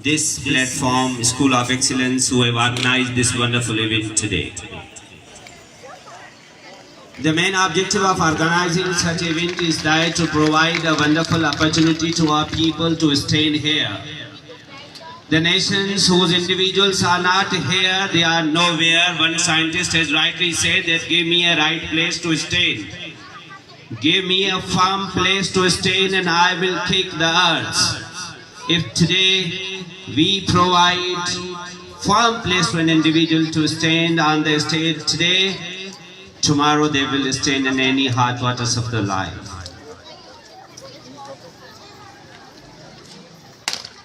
this platform, School of Excellence, who have organized this wonderful event today. The main objective of organizing such event is that to provide a wonderful opportunity to our people to stand here. The nations whose individuals are not here, they are nowhere. One scientist has rightly said that give me a right place to stand. Give me a firm place to stand and I will kick the earth. If today we provide firm place to an individual to stand on the stage today, tomorrow they will stand in any hot waters of their life.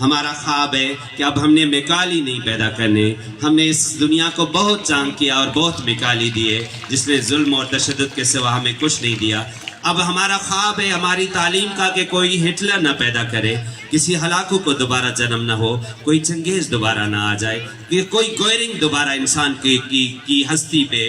ہمارا خواب ہے کہ اب ہم نے مکالی نہیں پیدا کرنے. ہم نے اس دنیا کو بہت جنگ کیا اور بہت مکالی دیے جس نے ظلم اور تشدد کے سوا ہمیں کچھ نہیں دیا. اب ہمارا خواب ہے ہماری تعلیم کا کہ کوئی ہٹلر نہ پیدا کرے, کسی ہلاکو کو دوبارہ جنم نہ ہو, کوئی چنگیز دوبارہ نہ آ جائے, کہ کوئی گوئرنگ دوبارہ انسان کی ہستی پہ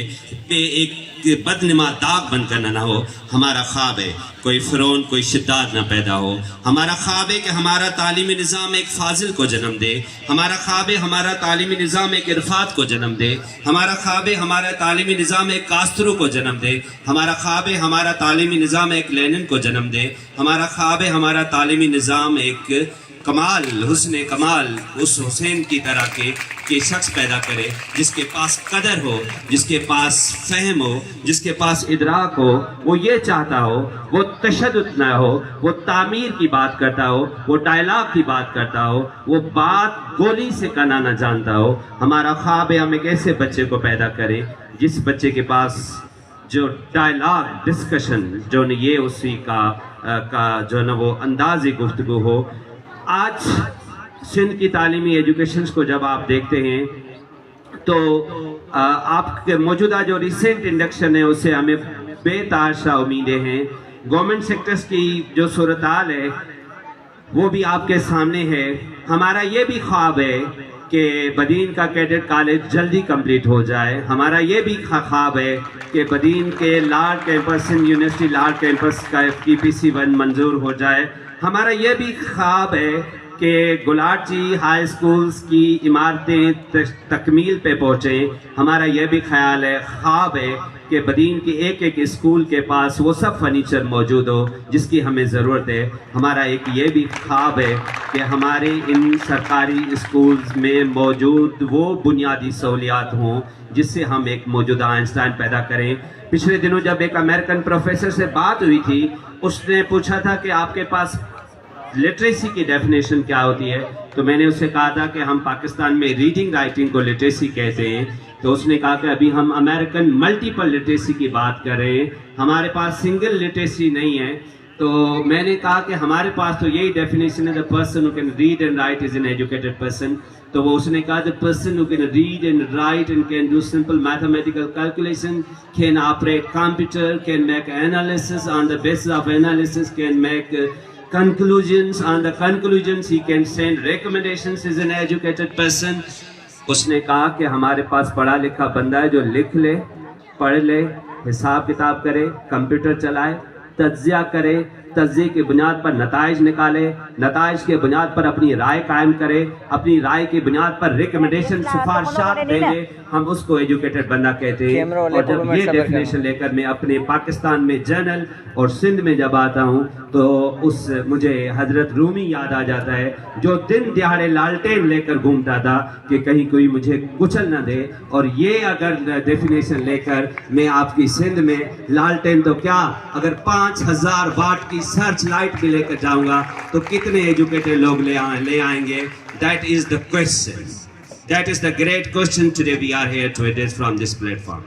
ایک بدنما داغ بن کر نہ ہو. ہمارا خواب ہے کوئی فرعون کوئی شداد نہ پیدا ہو. ہمارا خواب ہے کہ ہمارا تعلیمی نظام ایک فاضل کو جنم دے. ہمارا خواب ہے ہمارا تعلیمی نظام ایک عرفات کو جنم دے. ہمارا خواب ہے ہمارا تعلیمی نظام ایک کاسترو کو جنم دے. ہمارا خواب ہے ہمارا تعلیمی نظام ایک لینن کو جنم دے. ہمارا خواب ہے ہمارا تعلیمی نظام ایک کمال حسن کمال اس حسین کی طرح کے شخص پیدا کرے جس کے پاس قدر ہو, جس کے پاس فہم ہو, جس کے پاس ادراک ہو. وہ یہ چاہتا ہو, وہ تشدد نہ ہو, وہ تعمیر کی بات کرتا ہو, وہ ڈائلاگ کی بات کرتا ہو, وہ بات گولی سے کرنا نہ جانتا ہو. ہمارا خواب ہے ہم ایک ایسے بچے کو پیدا کریں جس بچے کے پاس جو ڈائلاگ ڈسکشن جو یہ اسی کا جو نا وہ انداز گفتگو ہو. آج سندھ کی تعلیمی ایجوکیشنز کو جب آپ دیکھتے ہیں تو آپ کے موجودہ جو ریسنٹ انڈکشن ہے اس سے ہمیں بے تحاشا امیدیں ہیں. گورنمنٹ سیکٹرز کی جو صورتحال ہے وہ بھی آپ کے سامنے ہے. ہمارا یہ بھی خواب ہے کہ بدین کا کیڈٹ کالج جلدی کمپلیٹ ہو جائے. ہمارا یہ بھی خواب ہے کہ بدین کے لارڈ کیمپس سندھ یونیورسٹی لارڈ کیمپس کا FTPC-1 منظور ہو جائے. ہمارا یہ بھی خواب ہے کہ گلاٹی ہائی اسکولز کی عمارتیں تکمیل پہ پہنچیں. ہمارا یہ بھی خواب ہے کہ بدین کی ایک ایک اسکول کے پاس وہ سب فرنیچر موجود ہو جس کی ہمیں ضرورت ہے. ہمارا ایک یہ بھی خواب ہے کہ ہمارے ان سرکاری اسکولز میں موجود وہ بنیادی سہولیات ہوں جس سے ہم ایک موجودہ آئنسٹائن پیدا کریں. پچھلے دنوں جب ایک امریکن پروفیسر سے بات ہوئی تھی, اس نے پوچھا تھا کہ آپ کے پاس لٹریسی کی ڈیفینیشن کیا ہوتی ہے, تو میں نے اسے کہا تھا کہ ہم پاکستان میں ریڈنگ رائٹنگ کو لٹریسی کہتے ہیں. تو اس نے کہا کہ ابھی ہم امریکن ملٹیپل لٹریسی کی بات کر رہے ہیں, ہمارے پاس سنگل لٹریسی نہیں ہے. تو میں نے کہا کہ ہمارے پاس تو یہی ڈیفینیشن ہے, the person who can read and write is an educated person. تو وہ اس نے کہا the person who can read and write and can do simple mathematical calculation, can operate computer, can make analysis, on the basis of analysis can make conclusions, on the conclusions he can send recommendations, is an educated person. اس نے کہا کہ ہمارے پاس پڑھا لکھا بندہ ہے جو لکھ لے, پڑھ لے, حساب کتاب کرے, کمپیوٹر چلائے, تجزیہ کرے, تجزیے کی بنیاد پر نتائج نکالے, نتائج کے بنیاد پر اپنی رائے قائم کرے, اپنی رائے کی بنیاد پر ریکمنڈیشن سفارشات دے دے, ہم اس کو ایجوکیٹڈ بندہ کہتے ہیں. اور جب یہ ڈیفینیشن لے کر میں اپنے پاکستان میں جنرل اور سندھ میں جب آتا ہوں تو مجھے حضرت رومی یاد آ جاتا ہے جو دن دہاڑے لالٹین لے کر گھومتا تھا کہ کہیں کوئی مجھے کچل نہ دے. اور یہ اگر ڈیفینیشن لے کر میں آپ کی سندھ میں لالٹین تو کیا اگر 5000 واٹ کی سرچ لائٹ بھی لے کر جاؤں گا تو کتنے ایجوکیٹڈ لوگ لے آئیں گے. That is the question. That is the great question today we are here to address from this platform.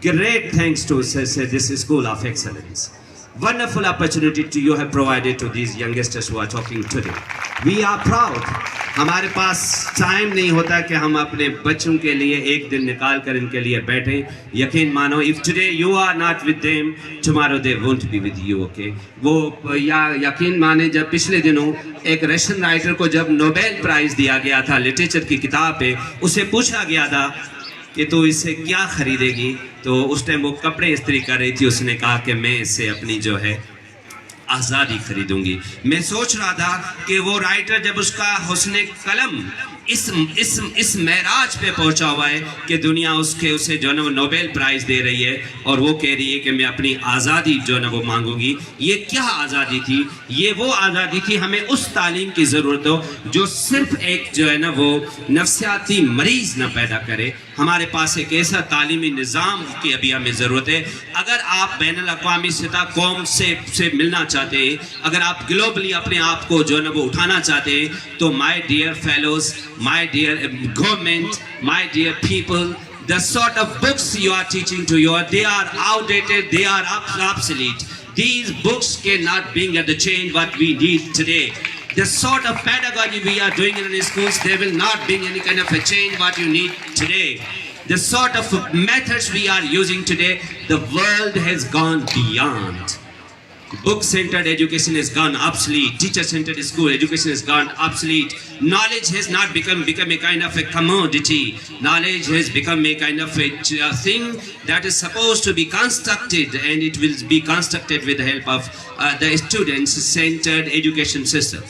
Great thanks to this School of Excellence. Wonderful opportunity to you have provided to these youngsters who are talking today. We are proud. ہمارے پاس time نہیں ہوتا کہ ہم اپنے بچوں کے لیے ایک دن نکال کر ان کے لیے بیٹھیں. یقین مانو if today you are not with them, tomorrow they won't be with you. Okay? وہ یقین مانے جب پچھلے دنوں ایک رشین رائٹر کو جب نوبیل پرائز دیا گیا تھا لٹریچر کی کتاب پہ, اسے پوچھا گیا تھا کہ تو اس سے کیا خریدے گی, تو اس ٹائم وہ کپڑے استری کر رہی تھی. اس نے کہا کہ میں اس سے اپنی جو ہے آزادی خریدوں گی. میں سوچ رہا تھا کہ وہ رائٹر جب اس کا حسن قلم اس معراج پہ پہنچا ہوا ہے کہ دنیا اسے جو ہے نا وہ نوبیل پرائز دے رہی ہے اور وہ کہہ رہی ہے کہ میں اپنی آزادی جو ہے نا وہ مانگوں گی. یہ کیا آزادی تھی؟ یہ وہ آزادی تھی ہمیں اس تعلیم کی ضرورت ہو جو صرف ایک جو ہے نا وہ نفسیاتی مریض نہ پیدا کرے. ہمارے پاس ایک ایسا تعلیمی نظام کی ابھی ہمیں ضرورت ہے. اگر آپ بین الاقوامی سطح قوم سے ملنا چاہتے ہیں, اگر آپ گلوبلی اپنے آپ کو جو ہے نا وہ اٹھانا چاہتے ہیں, تو my dear fellows, my dear government, my dear people, the sort of books you are teaching to you, they are outdated, they are obsolete. These books cannot bring at the change what we need today. The sort of pedagogy we are doing in schools, they will not bring any kind of a change what you need today. The sort of methods we are using today, the world has gone beyond. Book-centered education has gone obsolete. Teacher-centered school education has gone obsolete. Knowledge has not become a kind of a commodity. Knowledge has become a kind of a thing that is supposed to be constructed, and it will be constructed with the help of the students-centered education system.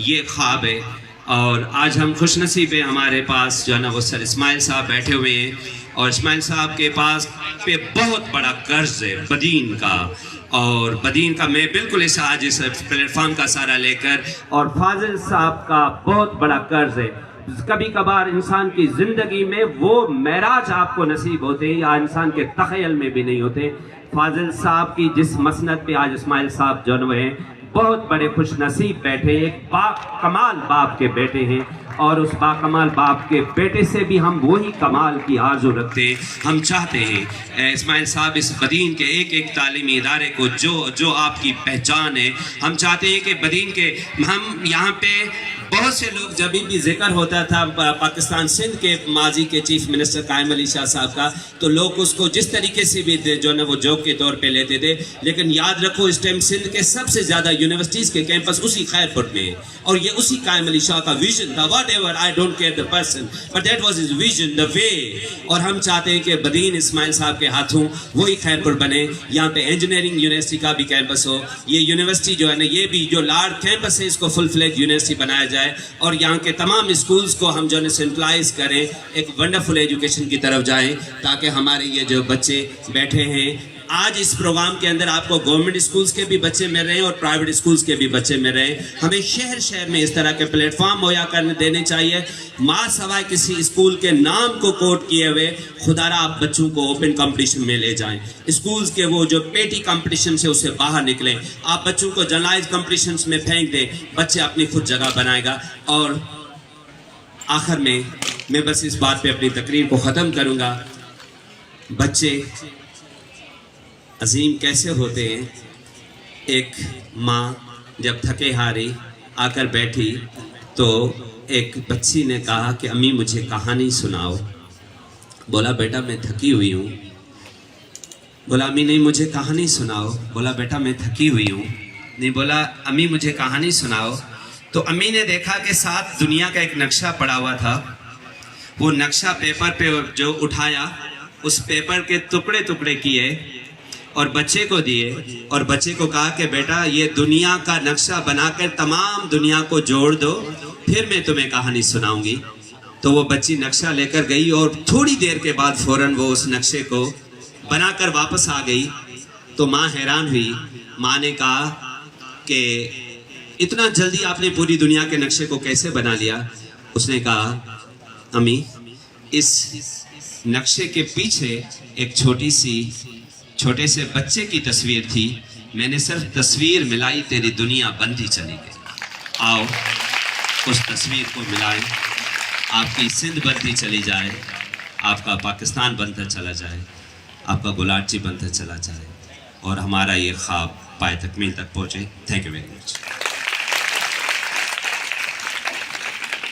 یہ خواب ہے. اور آج ہم خوش نصیب ہیں, ہمارے پاس جو ہے نا وہ سر اسماعیل صاحب بیٹھے ہوئے ہیں, اور اسماعیل صاحب کے پاس پہ بہت بڑا قرض ہے بدین کا, اور بدین کا میں بالکل اس آج اس پلیٹ فارم کا سہارا لے کر, اور فاضل صاحب کا بہت بڑا قرض ہے. کبھی کبھار انسان کی زندگی میں وہ معراج آپ کو نصیب ہوتے ہیں یا انسان کے تخیل میں بھی نہیں ہوتے. فاضل صاحب کی جس مسند پہ آج اسماعیل صاحب جو ہیں بہت بڑے خوش نصیب بیٹھے, ایک با کمال باپ کے بیٹے ہیں, اور اس با کمال باپ کے بیٹے سے بھی ہم وہی کمال کی آرزو رکھتے ہیں. ہم چاہتے ہیں اسماعیل صاحب اس بدین کے ایک ایک تعلیمی ادارے کو جو آپ کی پہچان ہے, ہم چاہتے ہیں کہ بدین کے ہم یہاں پہ بہت سے لوگ جب بھی ذکر ہوتا تھا پاکستان سندھ کے ماضی کے چیف منسٹر قائم علی شاہ صاحب کا, تو لوگ اس کو جس طریقے سے بھی جو نا وہ جوک کے طور پہ لیتے تھے, لیکن یاد رکھو اس ٹائم سندھ کے سب سے زیادہ یونیورسٹیز کے کیمپس اسی خیرپور میں ہیں, اور یہ اسی قائم علی شاہ کا ویژن تھا. Whatever I don't care the person, but that was his vision, the way. اور ہم چاہتے ہیں کہ بدین اسماعیل صاحب کے ہاتھوں وہی خیرپور بنے. یہاں پہ انجینئرنگ یونیورسٹی کا بھی کیمپس ہو. یہ یونیورسٹی جو ہے نا, یہ بھی جو لارج کیمپس ہے, اس کو فل فلیج یونیورسٹی بنایا جائے, اور یہاں کے تمام اسکولز کو ہم جو ہے سینٹرلائز کریں, ایک ونڈرفل ایجوکیشن کی طرف جائیں, تاکہ ہمارے یہ جو بچے بیٹھے ہیں آج اس پروگرام کے اندر, آپ کو گورنمنٹ اسکولز کے بھی بچے مل رہے ہیں اور پرائیویٹ اسکولز کے بھی بچے مل رہے ہیں. ہمیں شہر شہر میں اس طرح کے پلیٹ فارم مہیا کرنے دینے چاہیے. ماں سوائے کسی اسکول کے نام کو کوٹ کیے ہوئے, خدا را آپ بچوں کو اوپن کمپٹیشن میں لے جائیں. اسکولز کے وہ جو پیٹی کمپٹیشن سے اسے باہر نکلیں. آپ بچوں کو جرنلائز کمپٹیشنز میں پھینک دیں, بچے اپنی خود جگہ بنائے گا. اور آخر میں بس اس بات پہ اپنی تقریر کو ختم کروں گا. بچے عظیم کیسے ہوتے ہیں. ایک ماں جب تھکے ہاری آ کر بیٹھی تو ایک بچی نے کہا کہ امی مجھے کہانی سناؤ. بولا بیٹا میں تھکی ہوئی ہوں. بولا امی نہیں مجھے کہانی سناؤ. بولا بیٹا میں تھکی ہوئی ہوں. نہیں, بولا امی مجھے کہانی سناؤ. تو امی نے دیکھا کہ ساتھ دنیا کا ایک نقشہ پڑا ہوا تھا. وہ نقشہ پیپر پہ جو اٹھایا, اس پیپر کے ٹکڑے ٹکڑے کیے اور بچے کو دیے, اور بچے کو کہا کہ بیٹا یہ دنیا کا نقشہ بنا کر تمام دنیا کو جوڑ دو, پھر میں تمہیں کہانی سناؤں گی. تو وہ بچی نقشہ لے کر گئی, اور تھوڑی دیر کے بعد فوراً وہ اس نقشے کو بنا کر واپس آ گئی. تو ماں حیران ہوئی. ماں نے کہا کہ اتنا جلدی آپ نے پوری دنیا کے نقشے کو کیسے بنا لیا. اس نے کہا امی اس نقشے کے پیچھے ایک چھوٹے سے بچے کی تصویر تھی, میں نے صرف تصویر ملائی, تیری دنیا بنتی چلی گئی. آؤ اس تصویر کو ملائیں, آپ کی سندھ بنتی چلی جائے, آپ کا پاکستان بنتا چلا جائے, آپ کا گلاٹچی بنتا چلا جائے, اور ہمارا یہ خواب پائے تکمیل تک پہنچے. Thank you very much.